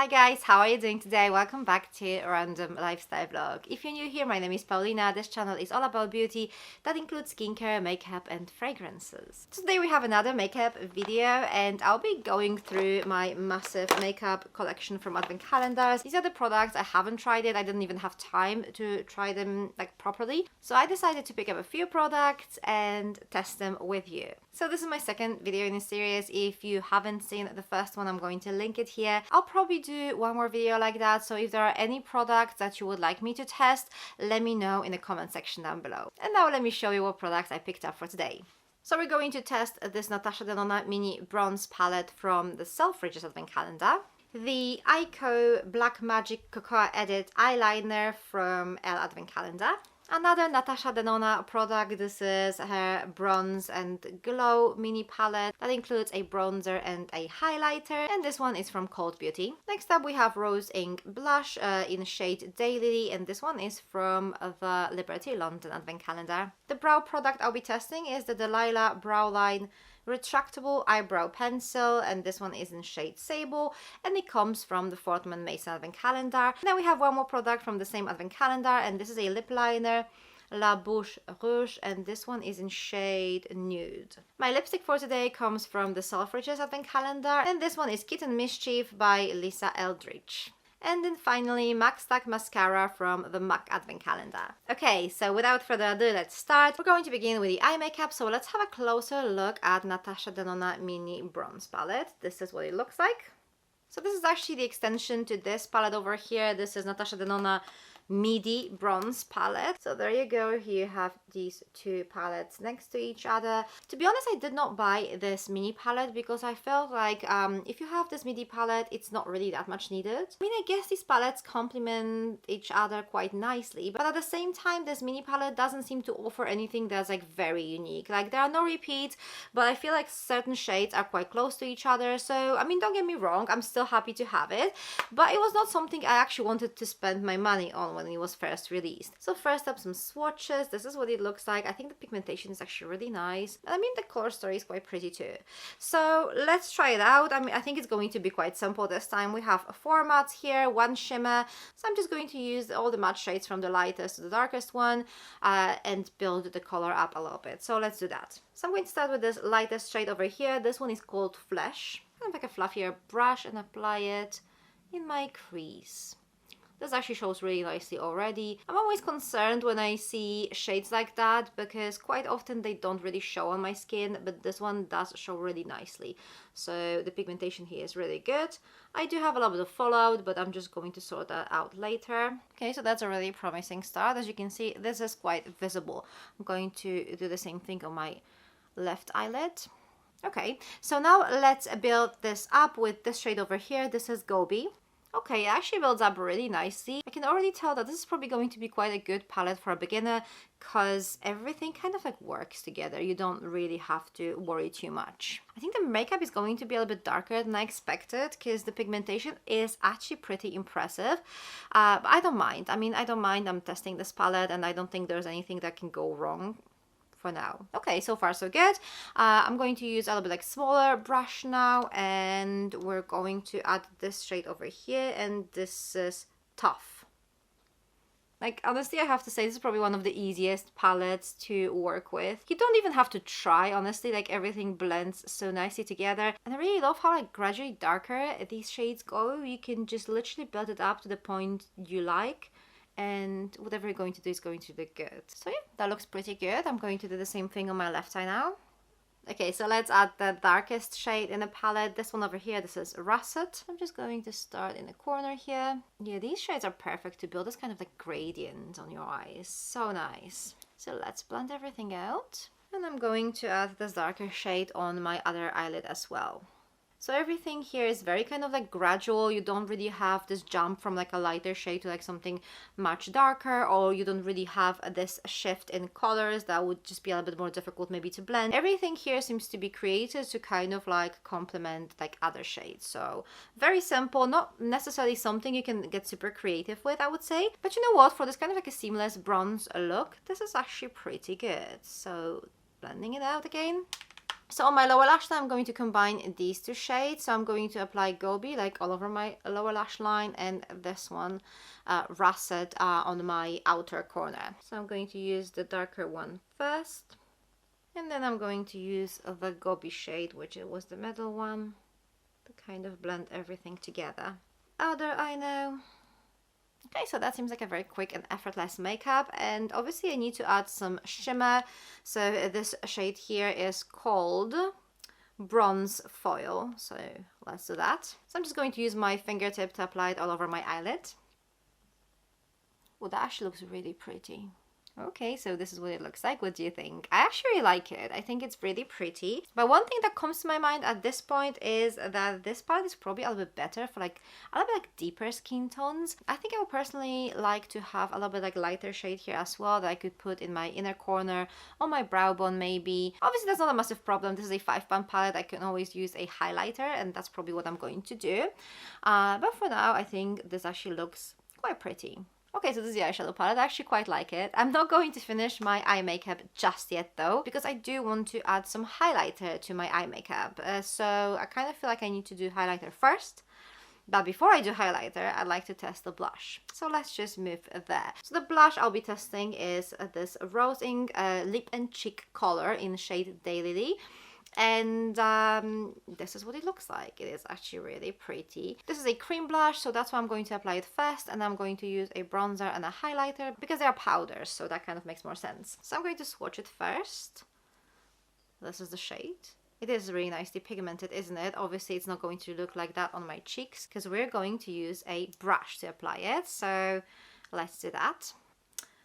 Hi guys, how are you doing today? Welcome back to a random lifestyle vlog. If you're new here, my name is Paulina. This channel is all about beauty that includes skincare, makeup and fragrances. Today we have another makeup video and I'll be going through my massive makeup collection from advent calendars. These are the products I haven't tried it. I didn't even have time to try them properly. So I decided to pick up a few products and test them with you. So this is my second video in this series. If you haven't seen the first one, I'm going to link it here. I'll probably do one more video like that, so if there are any products that you would like me to test, let me know in the comment section down below. And now let me show you what products I picked up for today. So we're going to test this Natasha Denona mini bronze palette from the Selfridges advent calendar, the Ico Black Magic Cocoa Edit eyeliner from Elle advent calendar, another Natasha Denona product. This is her Bronze and Glow mini palette that includes a bronzer and a highlighter, and this one is from Cult Beauty. Next up we have Rose Ink Blush in shade Daylily, and this one is from the Liberty London advent calendar. The brow product I'll be testing is the Delilah Brow Line retractable eyebrow pencil, and this one is in shade Sable and it comes from the Fortman Mason advent calendar. Then we have one more product from the same advent calendar, and this is a lip liner, La Bouche Rouge, and this one is in shade Nude. My lipstick for today comes from the Selfridges advent calendar, and this one is Kitten Mischief by Lisa Eldridge. And then finally, MAC Stack Mascara from the MAC Advent Calendar. Okay, so without further ado, let's start. We're going to begin with the eye makeup, so let's have a closer look at Natasha Denona Mini Bronze Palette. This is what it looks like. So this is actually the extension to this palette over here. This is Natasha Denona Midi Bronze Palette. So there you go, here you have these two palettes next to each other. To be honest, I did not buy this mini palette because I felt like if you have this midi palette, it's not really that much needed. I mean, I guess these palettes complement each other quite nicely, but at the same time, this mini palette doesn't seem to offer anything that's very unique. There are no repeats, but I feel like certain shades are quite close to each other. So, I mean, don't get me wrong, I'm still happy to have it, but it was not something I actually wanted to spend my money on when it was first released. So first up, some swatches. This is what it looks like. I think the pigmentation is actually really nice. I mean, the color story is quite pretty too. So let's try it out. I mean, I think it's going to be quite simple this time. We have 4 mattes here, 1 shimmer. So I'm just going to use all the matte shades from the lightest to the darkest one and build the color up a little bit. So let's do that. So I'm going to start with this lightest shade over here. This one is called Flesh. I'm going to take a fluffier brush and apply it in my crease. This actually shows really nicely already. I'm always concerned when I see shades like that because quite often they don't really show on my skin, but this one does show really nicely. So the pigmentation here is really good. I do have a little bit of fallout, but I'm just going to sort that out later. Okay, so that's a really promising start. As you can see, this is quite visible. I'm going to do the same thing on my left eyelid. Okay, so now let's build this up with this shade over here. This is Gobi. Okay, it actually builds up really nicely. I can already tell that this is probably going to be quite a good palette for a beginner because everything kind of works together. You don't really have to worry too much. I think the makeup is going to be a little bit darker than I expected because the pigmentation is actually pretty impressive. But I don't mind. I mean, I don't mind. I'm testing this palette and I don't think there's anything that can go wrong for now. Okay, so far so good. I'm going to use a little bit smaller brush now, and we're going to add this shade over here, and this is Tough. Honestly, I have to say this is probably one of the easiest palettes to work with. You don't even have to try, honestly. Everything blends so nicely together, and I really love how gradually darker these shades go. You can just literally build it up to the point you like, and whatever you're going to do is going to look good. So yeah, that looks pretty good. I'm going to do the same thing on my left eye now. Okay, so let's add the darkest shade in the palette. This one over here, this is Russet. I'm just going to start in the corner here. Yeah, these shades are perfect to build this kind of gradient on your eyes. So nice. So let's blend everything out. And I'm going to add this darker shade on my other eyelid as well. So everything here is very kind of gradual. You don't really have this jump from a lighter shade to something much darker, or you don't really have this shift in colors that would just be a little bit more difficult maybe to blend. Everything here seems to be created to kind of complement other shades. So very simple, not necessarily something you can get super creative with, I would say. But you know what, for this kind of a seamless bronze look, this is actually pretty good. So blending it out again. So on my lower lash line, I'm going to combine these two shades. So I'm going to apply Gobi like all over my lower lash line, and this one, Russet, on my outer corner. So I'm going to use the darker one first, and then I'm going to use the Gobi shade, which was the middle one, to kind of blend everything together. Outer eye now. Okay, so that seems like a very quick and effortless makeup, and obviously I need to add some shimmer. So this shade here is called Bronze Foil, so let's do that. So I'm just going to use my fingertip to apply it all over my eyelid. Well, that actually looks really pretty. Okay, so this is what it looks like. What do you think? I actually really like it. I think it's really pretty. But one thing that comes to my mind at this point is that this palette is probably a little bit better for like a little bit like deeper skin tones. I think I would personally like to have a little bit like lighter shade here as well that I could put in my inner corner, on my brow bone maybe. Obviously that's not a massive problem. This is a £5 palette. I can always use a highlighter, and that's probably what I'm going to do. But for now, I think this actually looks quite pretty. Okay, so this is the eyeshadow palette. I actually quite like it. I'm not going to finish my eye makeup just yet though, because I do want to add some highlighter to my eye makeup. So I kind of feel like I need to do highlighter first. But before I do highlighter, I'd like to test the blush. So let's just move there. So the blush I'll be testing is this Rose Ink Lip and Cheek color in shade Daylily. And this is what it looks like. It is actually really pretty. This is a cream blush, so that's why I'm going to apply it first, and I'm going to use a bronzer and a highlighter because they are powders, so that kind of makes more sense. So I'm going to swatch it first. This is the shade. It is really nicely pigmented, isn't it? Obviously it's not going to look like that on my cheeks because we're going to use a brush to apply it, so let's do that.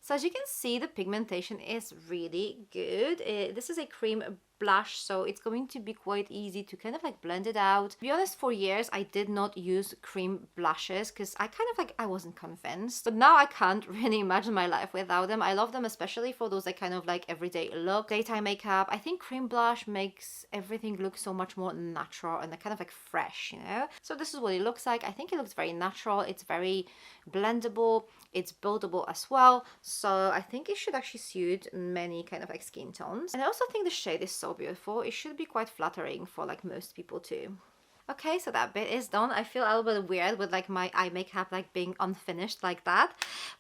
So as you can see, the pigmentation is really good. This is a cream blush, so it's going to be quite easy to kind of like blend it out. To be honest, for years I did not use cream blushes because I wasn't convinced, but now I can't really imagine my life without them. I love them, especially for those like kind of like everyday look, daytime makeup. I think cream blush makes everything look so much more natural and kind of like fresh, you know. So this is what it looks like. I think it looks very natural. It's very blendable, it's buildable as well, so I think it should actually suit many kind of like skin tones. And I also think the shade is so beautiful. It should be quite flattering for like most people too. Okay, so that bit is done. I feel a little bit weird with like my eye makeup like being unfinished like that,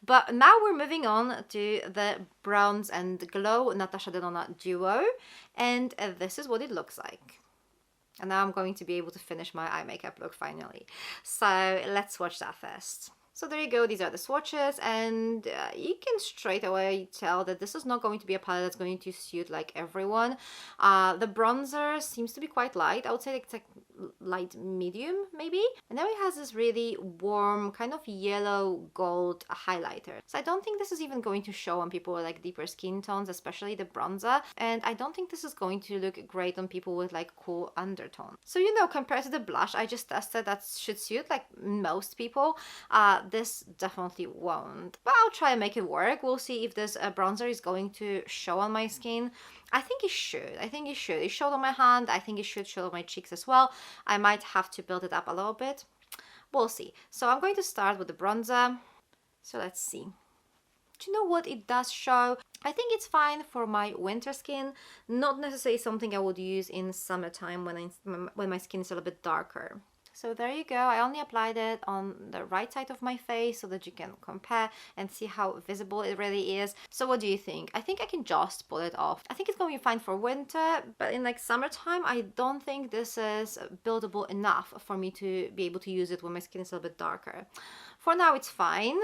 but now we're moving on to the Bronze and Glow Natasha Denona duo, and this is what it looks like. And now I'm going to be able to finish my eye makeup look finally. So let's watch that first. So there you go, these are the swatches, and you can straight away tell that this is not going to be a palette that's going to suit like everyone. The bronzer seems to be quite light. I would say it's like light medium maybe, and then it has this really warm kind of yellow gold highlighter. So I don't think this is even going to show on people with like deeper skin tones, especially the bronzer, and I don't think this is going to look great on people with like cool undertone. So you know, compared to the blush I just tested that should suit like most people, this definitely won't, but I'll try and make it work. We'll see if this bronzer is going to show on my skin. I think it should. I think it should. It showed on my hand. I think it should show on my cheeks as well. I might have to build it up a little bit. We'll see. So I'm going to start with the bronzer. So let's see. Do you know what it does show? I think it's fine for my winter skin. Not necessarily something I would use in summertime when my skin is a little bit darker. So there you go. I only applied it on the right side of my face so that you can compare and see how visible it really is. So what do you think? I think I can just pull it off. I think it's going to be fine for winter, but in like summertime, I don't think this is buildable enough for me to be able to use it when my skin is a little bit darker. For now, it's fine.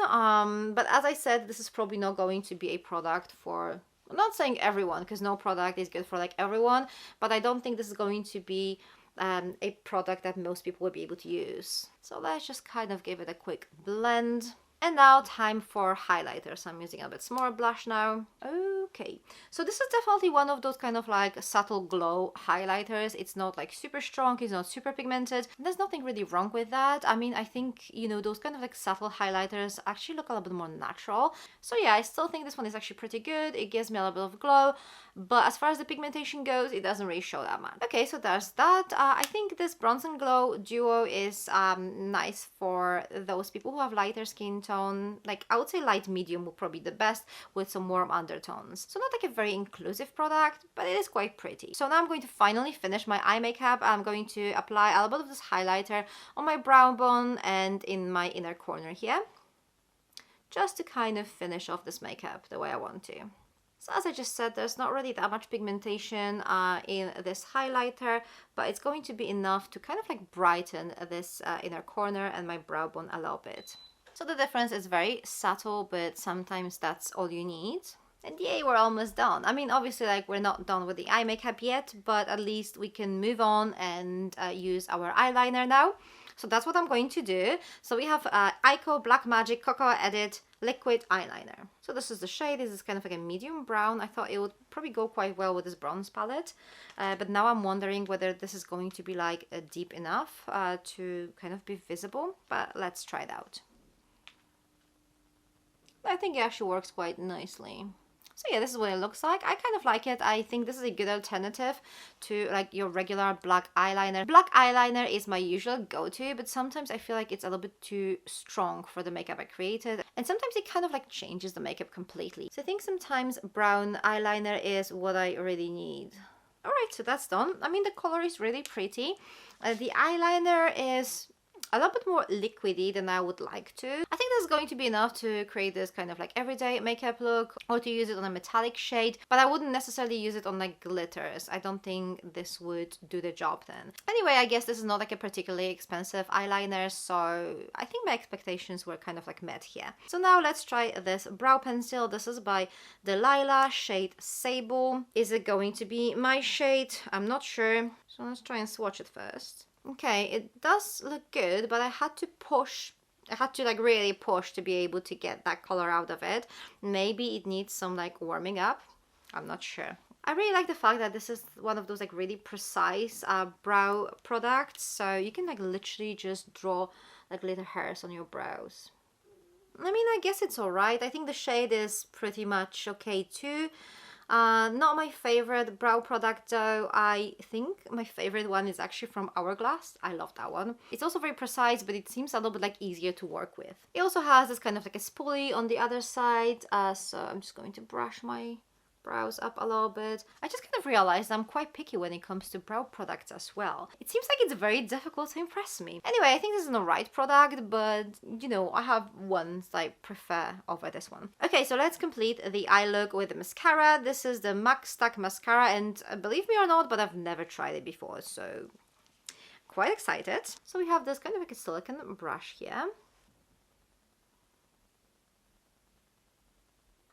But as I said, this is probably not going to be a product for... I'm not saying everyone, because no product is good for like everyone, but I don't think this is going to be a product that most people would be able to use. So let's just kind of give it a quick blend. And now time for highlighter. So I'm using a bit more blush now. Okay, so this is definitely one of those kind of like subtle glow highlighters. It's not like super strong, it's not super pigmented. There's nothing really wrong with that. I mean, I think, you know, those kind of like subtle highlighters actually look a little bit more natural. So yeah, I still think this one is actually pretty good. It gives me a little bit of glow. but as far as the pigmentation goes, it doesn't really show that much. Okay, so there's that. I think this Bronze and Glow duo is nice for those people who have lighter skin tone. Like, I would say light medium would probably be the best with some warm undertones. So not like a very inclusive product, but it is quite pretty. So now I'm going to finally finish my eye makeup. I'm going to apply a little bit of this highlighter on my brow bone and in my inner corner here, just to kind of finish off this makeup the way I want to. So as I just said, there's not really that much pigmentation in this highlighter, but it's going to be enough to kind of like brighten this inner corner and my brow bone a little bit. So the difference is very subtle, but sometimes that's all you need. And yay, we're almost done. I mean, obviously, like, we're not done with the eye makeup yet, but at least we can move on and use our eyeliner now. So that's what I'm going to do. So we have Ico Black Magic Cocoa Edit Liquid Eyeliner. So this is the shade. This is kind of like a medium brown. I thought it would probably go quite well with this bronze palette. But now I'm wondering whether this is going to be like deep enough to kind of be visible. But let's try it out. I think it actually works quite nicely. So yeah, this is what it looks like. I kind of like it. I think this is a good alternative to like your regular black eyeliner. Black eyeliner is my usual go-to, but sometimes I feel like it's a little bit too strong for the makeup I created. And sometimes it kind of like changes the makeup completely. So I think sometimes brown eyeliner is what I really need. Alright, so that's done. I mean, the color is really pretty. The eyeliner is a little bit more liquidy than I would like to. I think that's going to be enough to create this kind of like everyday makeup look, or to use it on a metallic shade, but I wouldn't necessarily use it on like glitters. I don't think this would do the job then. Anyway, I guess this is not like a particularly expensive eyeliner, so I think my expectations were kind of like met here. So now let's try this brow pencil. This is by Delilah, shade Sable. Is it going to be my shade? I'm not sure. So let's try and swatch it first. Okay, it does look good, but I had to push. I had to like really push to be able to get that color out of it. Maybe it needs some like warming up. I'm not sure. I really like the fact that this is one of those like really precise brow products. So you can like literally just draw like little hairs on your brows. I mean, I guess it's alright. I think the shade is pretty much okay too. Not my favorite brow product though. I think my favorite one is actually from Hourglass. I love that one. It's also very precise, but it seems a little bit like easier to work with. It also has this kind of like a spoolie on the other side. So I'm just going to brush my brows up a little bit. I just kind of realized I'm quite picky when it comes to brow products as well. It seems like it's very difficult to impress me. Anyway, I think this is an alright product, but you know, I have ones I prefer over this one. Okay, so let's complete the eye look with the mascara. This is the MAC Stack mascara, and believe me or not, but I've never tried it before, so quite excited. So we have this kind of like a silicone brush here.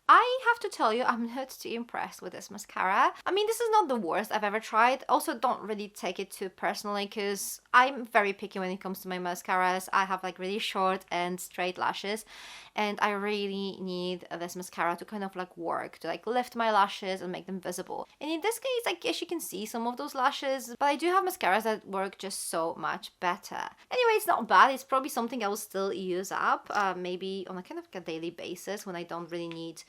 I have to tell you, I'm not too impressed with this mascara. I mean, this is not the worst I've ever tried. Also, don't really take it too personally, because I'm very picky when it comes to my mascaras. I have like really short and straight lashes, and I really need this mascara to kind of like work, to like lift my lashes and make them visible. And in this case, I guess you can see some of those lashes, but I do have mascaras that work just so much better. Anyway, it's not bad. It's probably something I will still use up, maybe on a kind of like a daily basis when I don't really need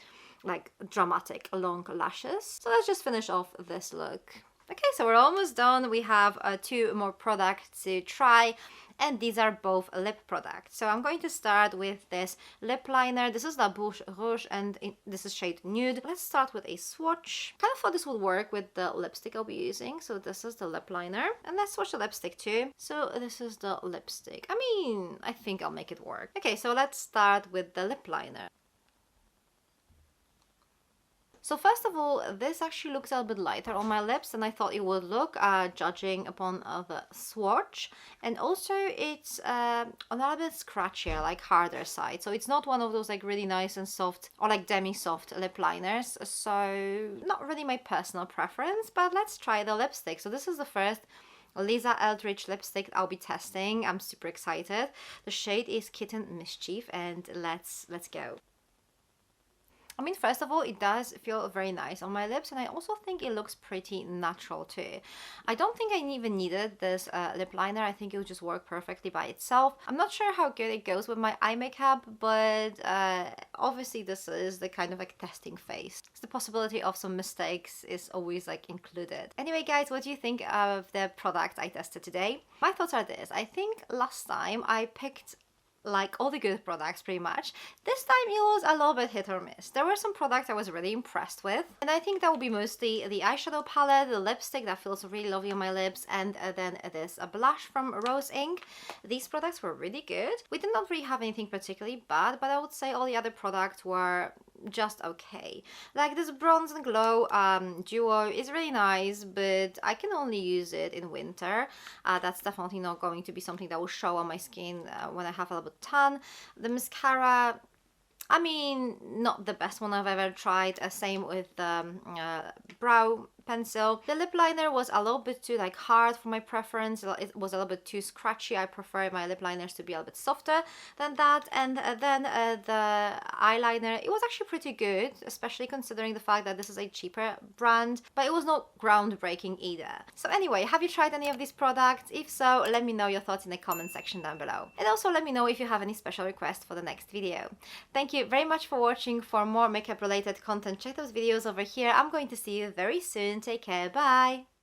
like dramatic long lashes. So let's just finish off this look. Okay, so we're almost done. We have 2 more products to try, and these are both lip products. So I'm going to start with this lip liner. This is La Bouche Rouge, and this is shade Nude. Let's start with a swatch. Kind of thought this would work with the lipstick I'll be using. So this is the lip liner, and let's swatch the lipstick too. So this is the lipstick. I mean, I think I'll make it work. Okay, so let's start with the lip liner. So first of all, this actually looks a little bit lighter on my lips than I thought it would look, judging upon the swatch. And also it's a little bit scratchier, like harder side. So it's not one of those like really nice and soft or like demi-soft lip liners. So not really my personal preference, but let's try the lipstick. So this is the first Lisa Eldridge lipstick I'll be testing. I'm super excited. The shade is Kitten Mischief, and let's go. I mean, first of all, it does feel very nice on my lips, and I also think it looks pretty natural too. I don't think I even needed this lip liner. I think it would just work perfectly by itself. I'm not sure how good it goes with my eye makeup, but obviously this is the kind of like testing phase. So the possibility of some mistakes is always like included. Anyway, guys, what do you think of the product I tested today? My thoughts are this. I think last time I picked like all the good products pretty much. This time it was a little bit hit or miss. There were some products I was really impressed with, and I think that will be mostly the eyeshadow palette, the lipstick that feels really lovely on my lips, and then this blush from Rose Inc. These products were really good. We did not really have anything particularly bad, but I would say all the other products were just okay. Like this Bronze and Glow duo is really nice, but I can only use it in winter. That's definitely not going to be something that will show on my skin when I have a little bit tan. The mascara, I mean, not the best one I've ever tried. Same with the brow pencil. The lip liner was a little bit too like hard for my preference. It was a little bit too scratchy. I prefer my lip liners to be a little bit softer than that. And then the eyeliner, it was actually pretty good, especially considering the fact that this is a cheaper brand, but it was not groundbreaking either. So anyway, have you tried any of these products? If so, let me know your thoughts in the comment section down below. And also let me know if you have any special requests for the next video. Thank you very much for watching. For more makeup related content, check those videos over here. I'm going to see you very soon. Take care. Bye.